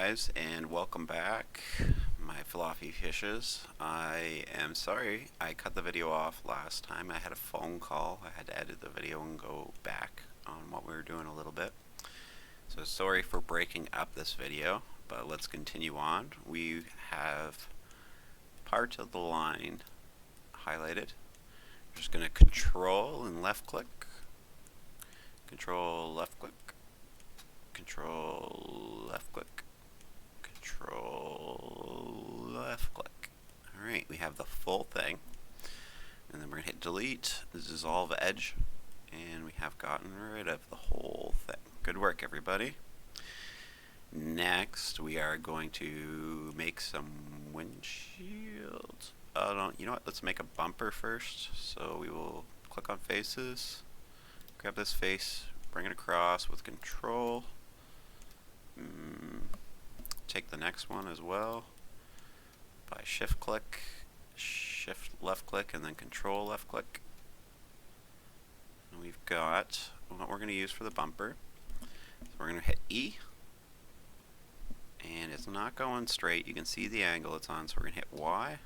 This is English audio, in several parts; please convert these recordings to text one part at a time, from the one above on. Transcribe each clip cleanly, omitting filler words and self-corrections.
guys, and welcome back, my fluffy fishes. I am sorry I cut the video off last time. I had a phone call. I had to edit the video and go back on what we were doing a little bit. So sorry for breaking up this video, but let's continue on. We have part of the line highlighted. I'm just going to control and left click, control left click, control left click, control left click. Alright, we have the full thing. And then we're going to hit delete, dissolve edge, and we have gotten rid of the whole thing. Good work, everybody. Next, we are going to make some windshield. You know what? Let's make a bumper first. So we will click on faces, grab this face, bring it across with control. Take the next one as well by shift click, shift left click, and then control left click. And we've got what we're going to use for the bumper. So we're going to hit E, and it's not going straight. You can see the angle it's on, so we're going to hit Y,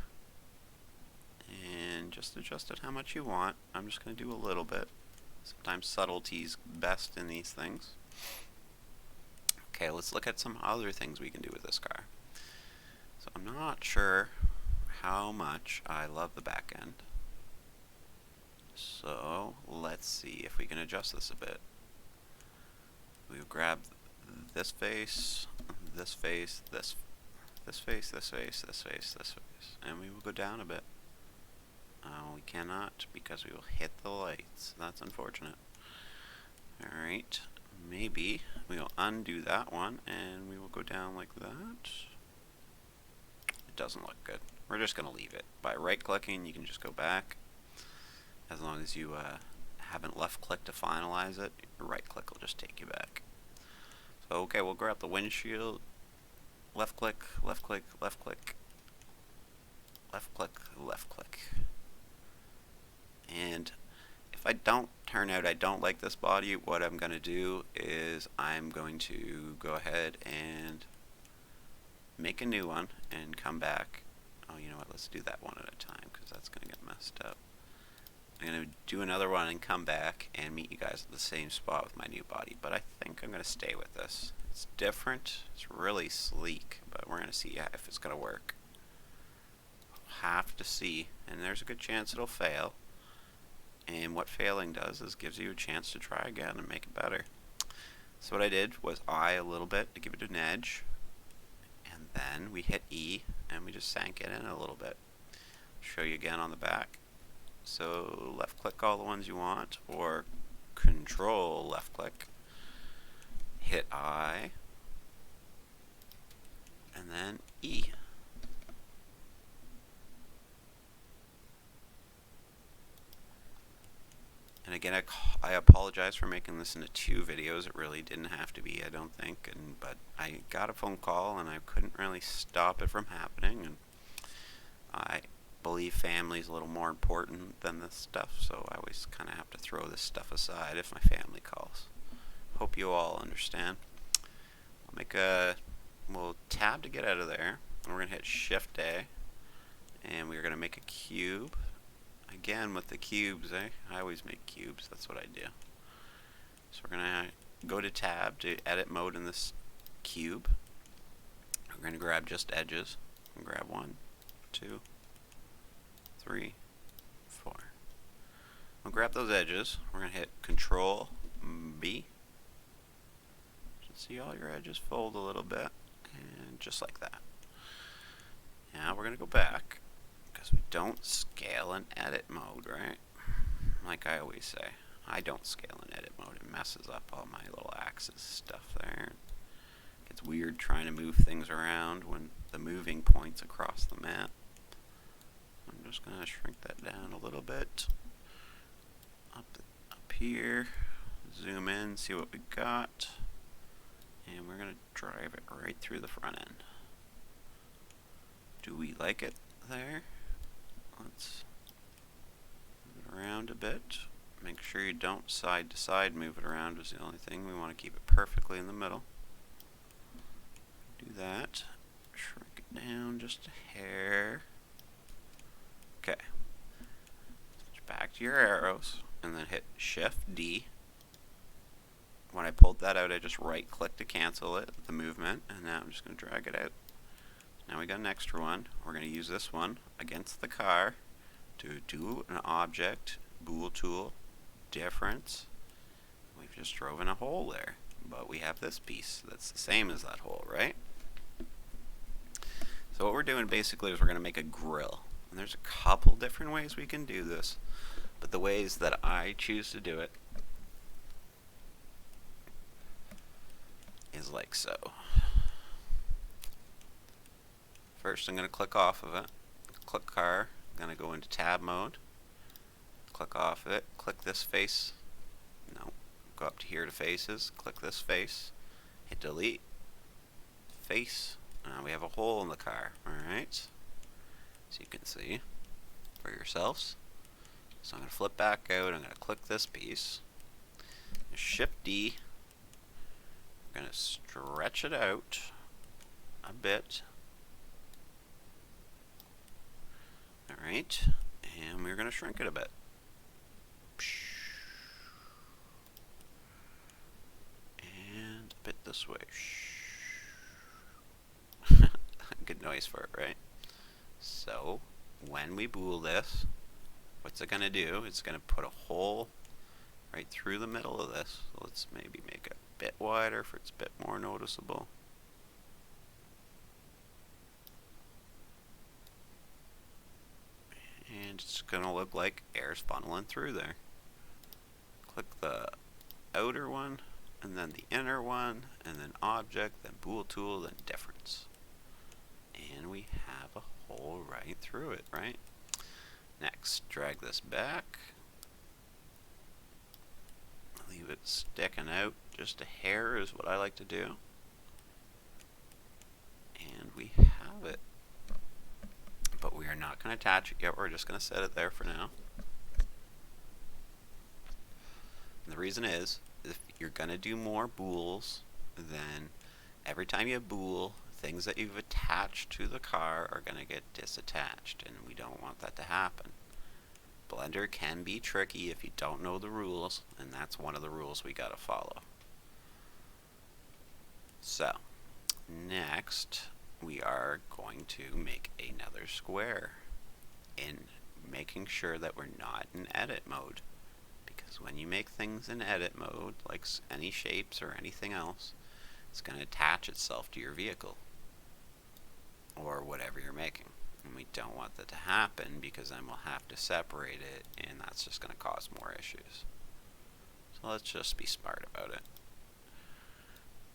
and just adjust it how much you want. I'm just going to do a little bit. Sometimes subtlety's best in these things. Okay, let's look at some other things we can do with this car. So I'm not sure how much I love the back end. So let's see if we can adjust this a bit. We'll grab this face, this face, this face, this face, this face, this face, and we will go down a bit. We cannot because we will hit the lights. That's unfortunate. Alright. Maybe we will undo that one and we will go down like that. It doesn't look good. We're just going to leave it. By right clicking you can just go back. As long as you haven't left click to finalize it, your right click will just take you back. So okay, we'll grab the windshield. Left click, left click, left click, left click, left click. And if I don't turn out I don't like this body, what I'm going to do is I'm going to go ahead and make a new one and come back. Oh, you know what, let's do that one at a time because that's going to get messed up. I'm going to do another one and come back and meet you guys at the same spot with my new body, but I think I'm going to stay with this. It's different, it's really sleek, but we're going to see if it's going to work. We'll have to see, and there's a good chance it'll fail. And what failing does is gives you a chance to try again and make it better. So what I did was I a little bit to give it an edge, and then we hit E and we just sank it in a little bit. Show you again on the back. So left click all the ones you want, or control left click, hit I, and then E. And again, I apologize for making this into 2 videos. It really didn't have to be, I don't think. But I got a phone call and I couldn't really stop it from happening. And I believe family is a little more important than this stuff, so I always kind of have to throw this stuff aside if my family calls. Hope you all understand. We'll tab to get out of there. And we're going to hit Shift A. And we're going to make a cube. Again with the cubes, I always make cubes, that's what I do. So we're going to go to tab to edit mode in this cube. We're going to grab just edges. And grab 1, 2, 3, 4. We'll grab those edges. We're going to hit Control B. You should see all your edges fold a little bit, and just like that. Now we're going to go back. We don't scale in edit mode, right? Like I always say, I don't scale in edit mode. It messes up all my little axis stuff there. It gets weird trying to move things around when the moving points across the map. I'm just going to shrink that down a little bit. Up here, zoom in, see what we got. And we're going to drive it right through the front end. Do we like it there? Let's move it around a bit. Make sure you don't side to side move it around is the only thing. We want to keep it perfectly in the middle. do that. Shrink it down just a hair. Okay. Switch back to your arrows and then hit Shift D. When I pulled that out, I just right click to cancel it, the movement, and now I'm just going to drag it out. Now we got an extra one. We're going to use this one against the car to do an object, bool tool, difference. We've just driven a hole there, but we have this piece that's the same as that hole, right? So what we're doing basically is we're going to make a grill. And there's a couple different ways we can do this, but the ways that I choose to do it is like so. First I'm going to click off of it, click car, I'm going to go into tab mode, click off of it, click this face, no, go up to here to faces, click this face, hit delete, face, now we have a hole in the car, alright, so you can see for yourselves. So I'm going to flip back out, I'm going to click this piece, Shift D, I'm going to stretch it out a bit. Alright, and we're going to shrink it a bit. And a bit this way. Good noise for it, right? So, when we bool this, what's it going to do? It's going to put a hole right through the middle of this. So let's maybe make it a bit wider for it's a bit more noticeable. And it's going to look like air's funneling through there. Click the outer one, and then the inner one, and then object, then bool tool, then difference. And we have a hole right through it, right? Next, drag this back. Leave it sticking out just a hair is what I like to do. And we have it. But we are not going to attach it yet, we're just going to set it there for now. And the reason is, if you're going to do more bools, then every time you bool, things that you've attached to the car are going to get disattached, and we don't want that to happen. Blender can be tricky if you don't know the rules, and that's one of the rules we got to follow. So, next, we are going to make another square in making sure that we're not in edit mode, because when you make things in edit mode, like any shapes or anything else, it's going to attach itself to your vehicle or whatever you're making, and we don't want that to happen because then we'll have to separate it, and that's just going to cause more issues. So let's just be smart about it.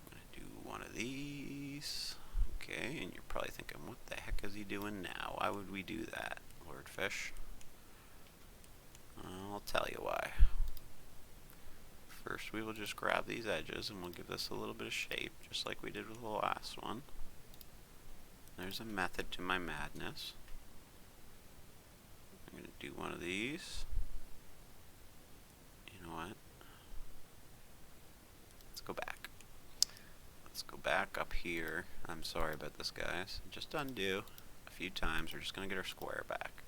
I'm going to do one of these. Okay, and you're probably thinking, what the heck is he doing now? Why would we do that, Lord Fish? I'll tell you why. First, we will just grab these edges and we'll give this a little bit of shape, just like we did with the last one. There's a method to my madness. I'm going to do one of these. You know what? Let's go back. Let's go back up here. I'm sorry about this, guys. Just undo a few times. We're just going to get our square back.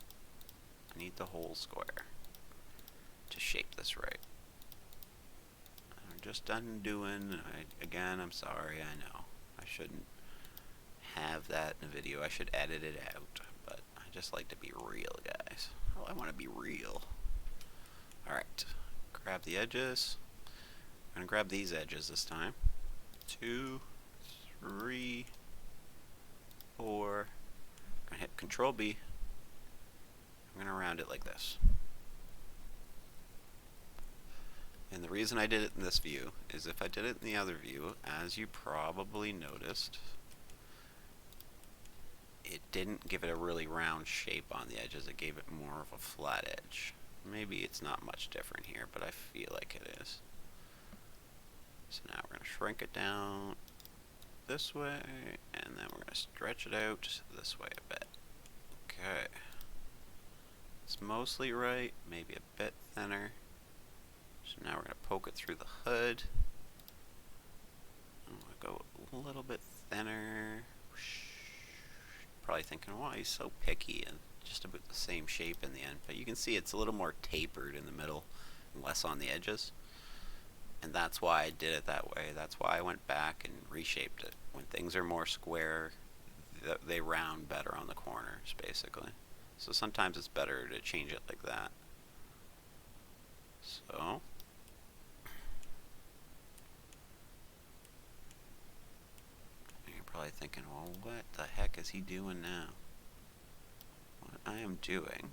I need the whole square to shape this right. I'm just undoing. Again, I'm sorry. I know. I shouldn't have that in a video. I should edit it out. But I just like to be real, guys. Oh, I want to be real. Alright. Grab the edges. I'm going to grab these edges this time. 2, 3, 4. I'm going to hit Control B. I'm going to round it like this. And the reason I did it in this view is if I did it in the other view, as you probably noticed, it didn't give it a really round shape on the edges. It gave it more of a flat edge. Maybe it's not much different here, but I feel like it is. So now we're going to shrink it down this way, and then we're going to stretch it out this way a bit. Okay. It's mostly right, maybe a bit thinner. So now we're going to poke it through the hood. I'm going to go a little bit thinner. Probably thinking, why he's so picky, and just about the same shape in the end. But you can see it's a little more tapered in the middle and less on the edges. And that's why I did it that way. That's why I went back and reshaped it. When things are more square, they round better on the corners, basically. So sometimes it's better to change it like that. So you're probably thinking, well, what the heck is he doing now? What I am doing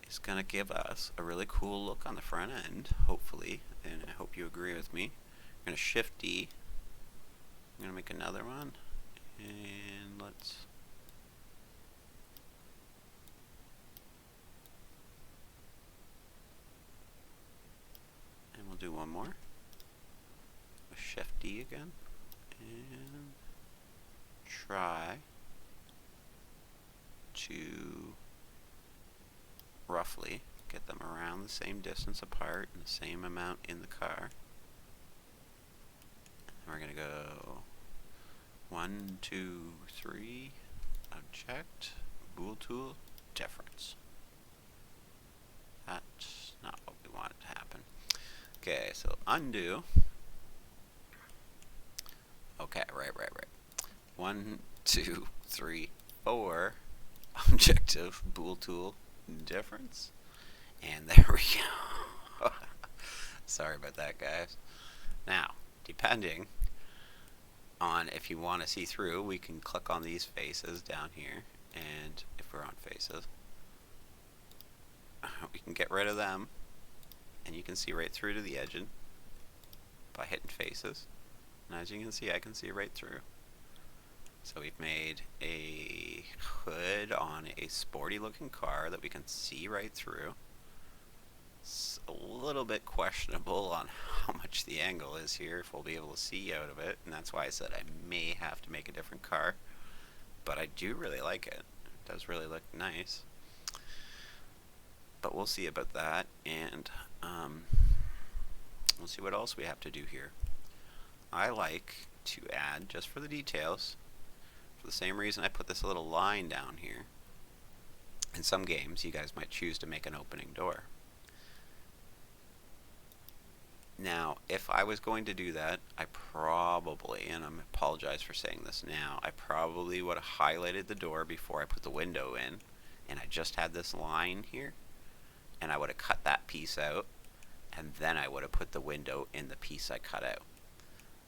is going to give us a really cool look on the front end, hopefully, and I hope you agree with me. I'm going to Shift D. I'm going to make another one, and we'll do one more. Shift D again, and try to roughly get them around the same distance apart and the same amount in the car. And we're going to go 1, 2, 3, object, bool tool, difference. That's not what we wanted to happen. Okay, so undo. Okay, right. 1, 2, 3, 4, objective, bool tool, difference. And there we go. Sorry about that, guys. Now, depending on if you want to see through, we can click on these faces down here, and if we're on faces, we can get rid of them, and you can see right through to the edge by hitting faces. And as you can see, I can see right through. So we've made a hood on a sporty looking car that we can see right through. It's a little bit questionable on how much the angle is here, if we'll be able to see out of it, and that's why I said I may have to make a different car. But I do really like it. It does really look nice. But we'll see about that, and we'll see what else we have to do here. I like to add, just for the details, for the same reason I put this little line down here. In some games, you guys might choose to make an opening door. Now, if I was going to do that, I probably, and I apologize for saying this now, I probably would have highlighted the door before I put the window in, and I just had this line here, and I would have cut that piece out, and then I would have put the window in the piece I cut out.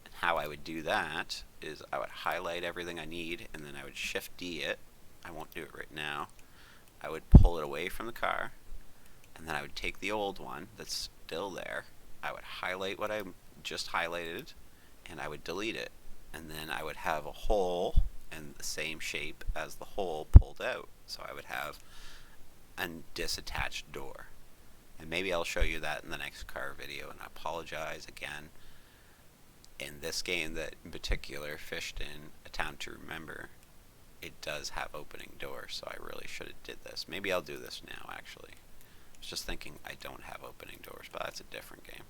And how I would do that is I would highlight everything I need, and then I would Shift D it. I won't do it right now. I would pull it away from the car, and then I would take the old one that's still there. I would highlight what I just highlighted, and I would delete it, and then I would have a hole in the same shape as the hole pulled out. So I would have a disattached door, and maybe I'll show you that in the next car video. And I apologize again. In this game that in particular, Fished in A Town to Remember, it does have opening doors, so I really should have did this. Maybe I'll do this now, actually. I was just thinking I don't have opening doors, but that's a different game.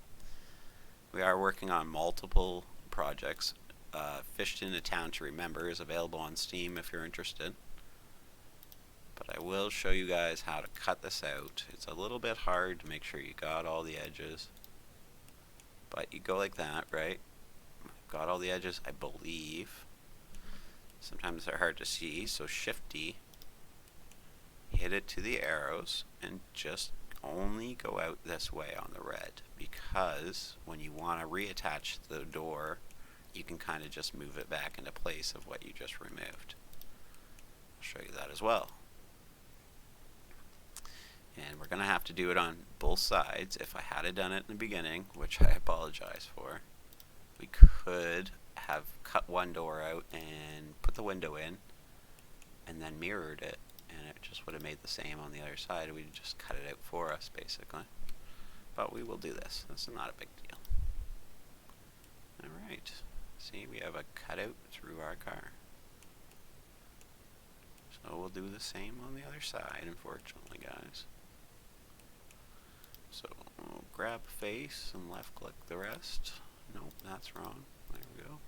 We are working on multiple projects. Fished in A Town to Remember is available on Steam if you're interested. But I will show you guys how to cut this out. It's a little bit hard to make sure you got all the edges. But you go like that, right? Got all the edges, I believe. Sometimes they're hard to see, so Shift D. Hit it to the arrows, and just only go out this way on the red, because when you want to reattach the door, you can kind of just move it back into place of what you just removed. I'll show you that as well. And we're going to have to do it on both sides. If I had done it in the beginning, which I apologize for, we could have cut one door out and put the window in, and then mirrored it, and it just would have made the same on the other side. We'd just cut it out for us, basically. But we will do this. This is not a big deal. Alright. See, we have a cutout through our car. So we'll do the same on the other side, unfortunately, guys. So we'll grab a face and left click the rest. Nope, that's wrong. There we go.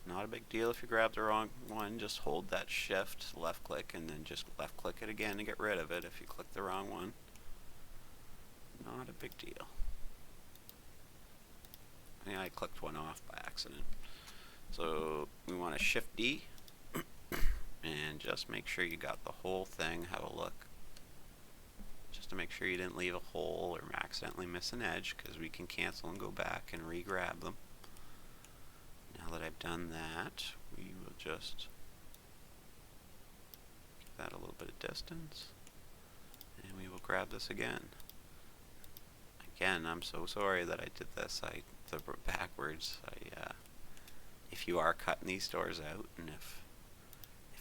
Not a big deal if you grab the wrong one. Just hold that shift, left click, and then just left click it again to get rid of it if you click the wrong one. Not a big deal. I clicked one off by accident. So we want to shift D and just make sure you got the whole thing. Have a look. Just to make sure you didn't leave a hole or accidentally miss an edge, because we can cancel and go back and re-grab them. Now that I've done that, we will just give that a little bit of distance, and we will grab this again. Again, I'm so sorry that I did this. I did it backwards. If you are cutting these doors out, and if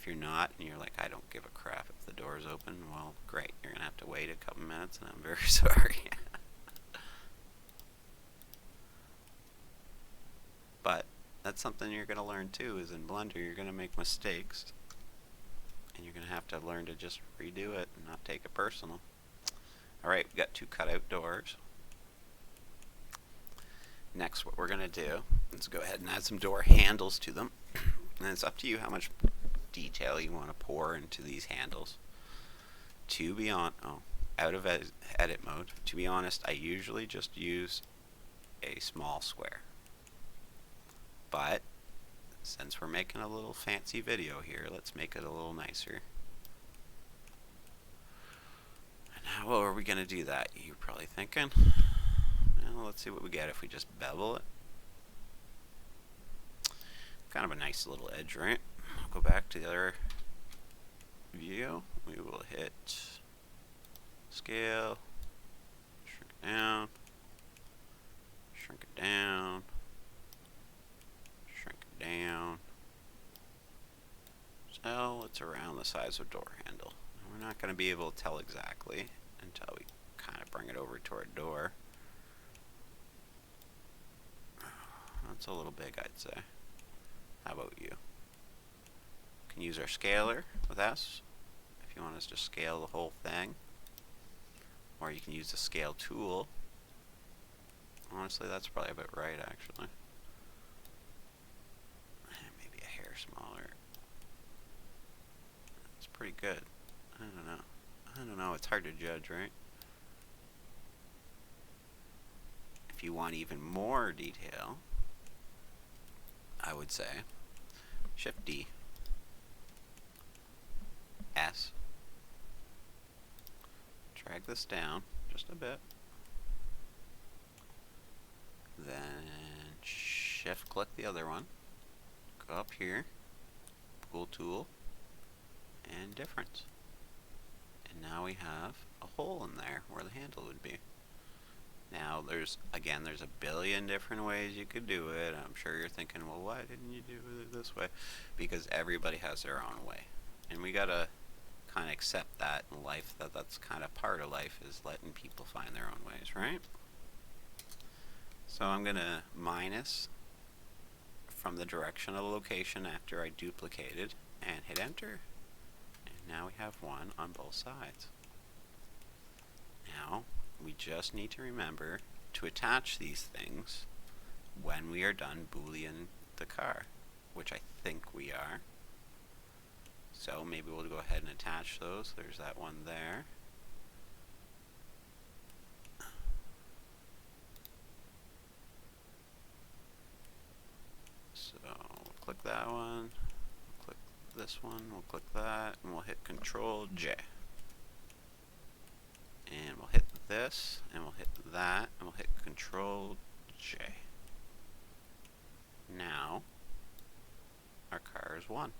you're not, and you're like, I don't give a crap if the door's open, well, great. You're gonna have to wait a couple minutes, and I'm very sorry. But that's something you're gonna learn too. Is in Blender, you're gonna make mistakes, and you're gonna have to learn to just redo it and not take it personal. All right, we got 2 cutout doors. Next, what we're going to do is go ahead and add some door handles to them. And it's up to you how much detail you want to pour into these handles. To be out of edit mode, to be honest, I usually just use a small square. But since we're making a little fancy video here, let's make it a little nicer. And how are we going to do that? You're probably thinking. Well, let's see what we get if we just bevel it. Kind of a nice little edge, right? I'll go back to the other view. We will hit scale, shrink it down, shrink it down, shrink it down. So it's around the size of a door handle. We're not going to be able to tell exactly until we kind of bring it over to our door. That's a little big, I'd say. How about you? We can use our scaler with S if you want us to scale the whole thing. Or you can use the scale tool. Honestly, that's probably about right, actually. Maybe a hair smaller. That's pretty good. I don't know. It's hard to judge, right? If you want even more detail, I would say Shift D, S, drag this down just a bit, then Shift click the other one, go up here, Pool Tool, and Difference. And now we have a hole in there where the handle would be. Now, there's a billion different ways you could do it. I'm sure you're thinking, well, why didn't you do it this way? Because everybody has their own way. And we gotta kind of accept that in life, that's kind of part of life, is letting people find their own ways, right? So I'm gonna minus from the direction of the location after I duplicated and hit enter. And now we have one on both sides. Now, we just need to remember to attach these things when we are done boolean the car, which I think we are. So maybe we'll go ahead and attach those. There's that one there. So we'll click that one, we'll click this one, we'll click that, and we'll hit Control J. And we'll hit this, and we'll hit that, and we'll hit Control J. Now, our car is 1.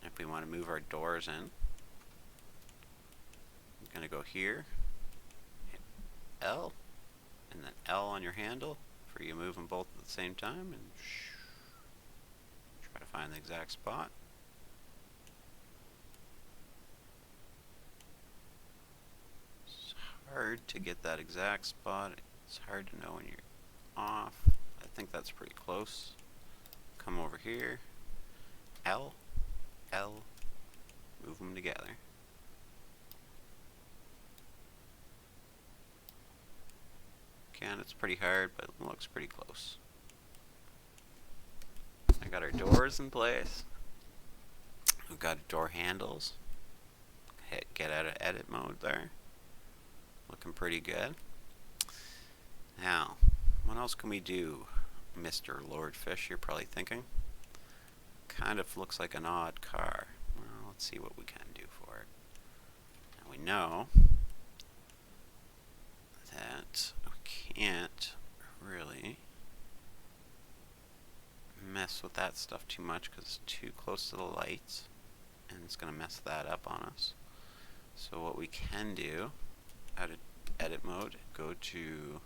If we want to move our doors in, I'm going to go here, hit L, and then L on your handle for you to move them both at the same time, and try to find the exact spot. Hard to get that exact spot. It's hard to know when you're off. I think that's pretty close. Come over here, L, L, move them together. Again, it's pretty hard, but it looks pretty close. got our doors in place. We've got door handles. Hit get out of edit mode there. Looking pretty good. Now, what else can we do, Mr. Lordfish? You're probably thinking. Kind of looks like an odd car. Well, let's see what we can do for it. And we know that we can't really mess with that stuff too much because it's too close to the lights and it's going to mess that up on us. So what we can do, out of edit mode, go to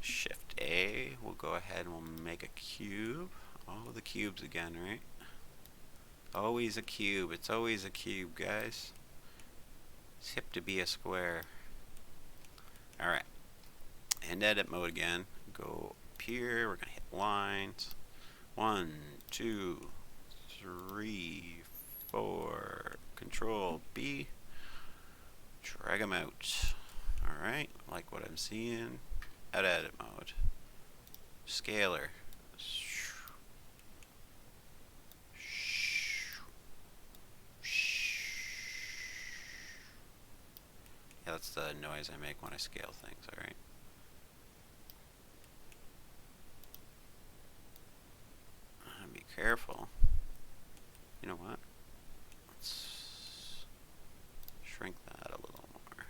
Shift A, we'll go ahead and we'll make a cube. Oh, the cubes again, right? Always a cube. It's always a cube, guys. It's hip to be a square. Alright. And edit mode again. Go up here. We're going to hit lines. 1, 2, 3, 4. Control B. Drag them out. Alright. Like what I'm seeing. Out of edit mode. Scalar. Yeah, that's the noise I make when I scale things, alright? Be careful. You know what? Let's shrink that a little more.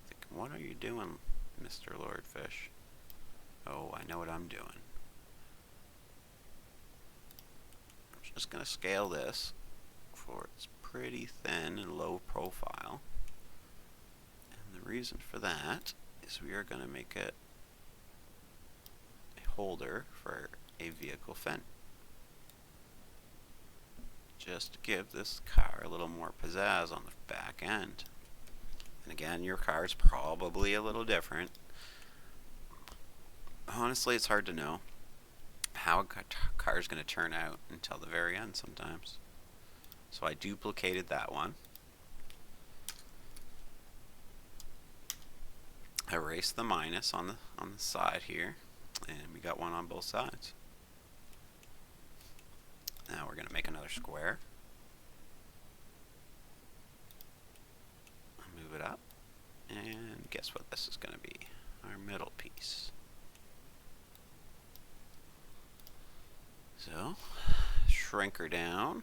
Thinking, what are you doing, Mr. Lordfish? Oh, I know what I'm doing. I'm just going to scale this for it's pretty thin and low profile. And the reason for that is we are going to make it a holder for a vehicle fence. Just to give this car a little more pizzazz on the back end. And again, your car is probably a little different. Honestly, it's hard to know how a car is going to turn out until the very end sometimes. So I duplicated that one. I erased the minus on the side here, and we got one on both sides. Now we're going to make another square. Move it up. And guess what this is going to be? Our middle piece. So, shrink her down.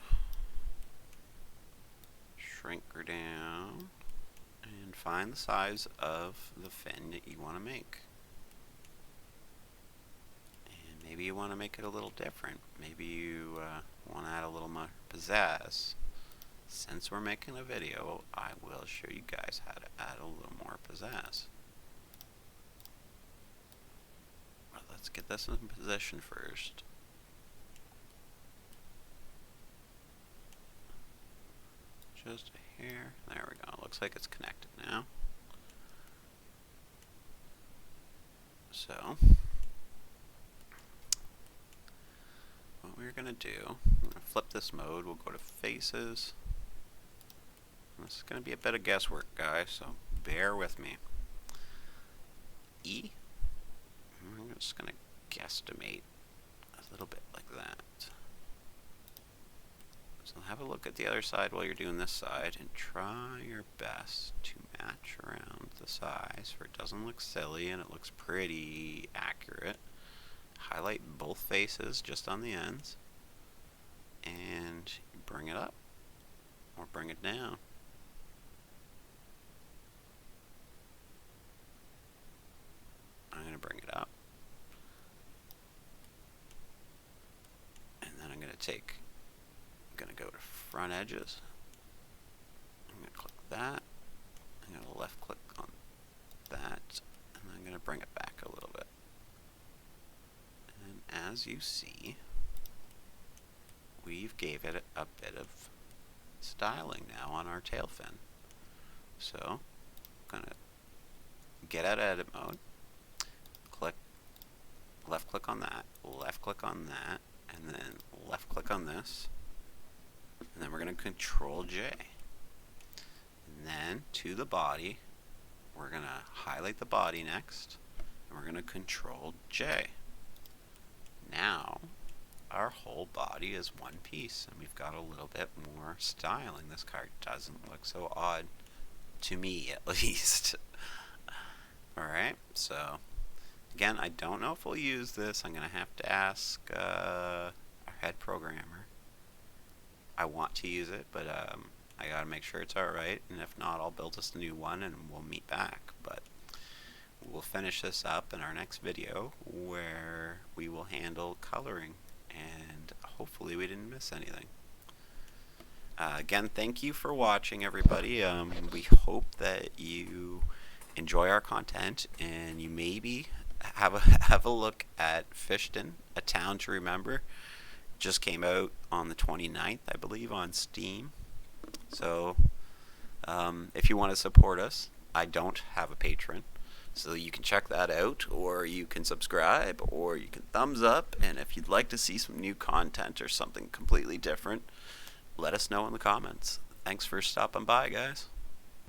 Shrink her down. And find the size of the fin that you want to make. Maybe you want to make it a little different. Maybe you want to add a little more pizzazz. Since we're making a video, I will show you guys how to add a little more pizzazz. But let's get this in position first. Just a hair. There we go. Looks like it's connected now. So what we're going to do, we're going to flip this mode, we'll go to faces. And this is going to be a bit of guesswork, guys, so bear with me. E, I'm just going to guesstimate a little bit like that. So have a look at the other side while you're doing this side and try your best to match around the size so it doesn't look silly and it looks pretty accurate. Highlight both faces just on the ends and bring it up or bring it down. I'm going to bring it up and then I'm going to go to front edges. I'm going to click that. I'm going to left click on that and I'm going to bring it back a little bit. And as you see, we've gave it a bit of styling now on our tail fin. So I'm going to get out of edit mode, click, left click on that, left click on that, and then left click on this. And then we're going to Control J. And then to the body, we're going to highlight the body next, and we're going to Control J. Now, our whole body is one piece, and we've got a little bit more styling. This car doesn't look so odd, to me at least. Alright, so again, I don't know if we'll use this. I'm going to have to ask our head programmer. I want to use it, but I got to make sure it's alright, and if not, I'll build us a new one and we'll meet back. But we'll finish this up in our next video where we will handle coloring, and hopefully we didn't miss anything. Again, thank you for watching, everybody. We hope that you enjoy our content, and you maybe have a look at Fishton, A Town to Remember. Just came out on the 29th, I believe, on Steam. So if you want to support us, I don't have a Patreon, so you can check that out, or you can subscribe, or you can thumbs up. And if you'd like to see some new content or something completely different, let us know in the comments. Thanks for stopping by, guys.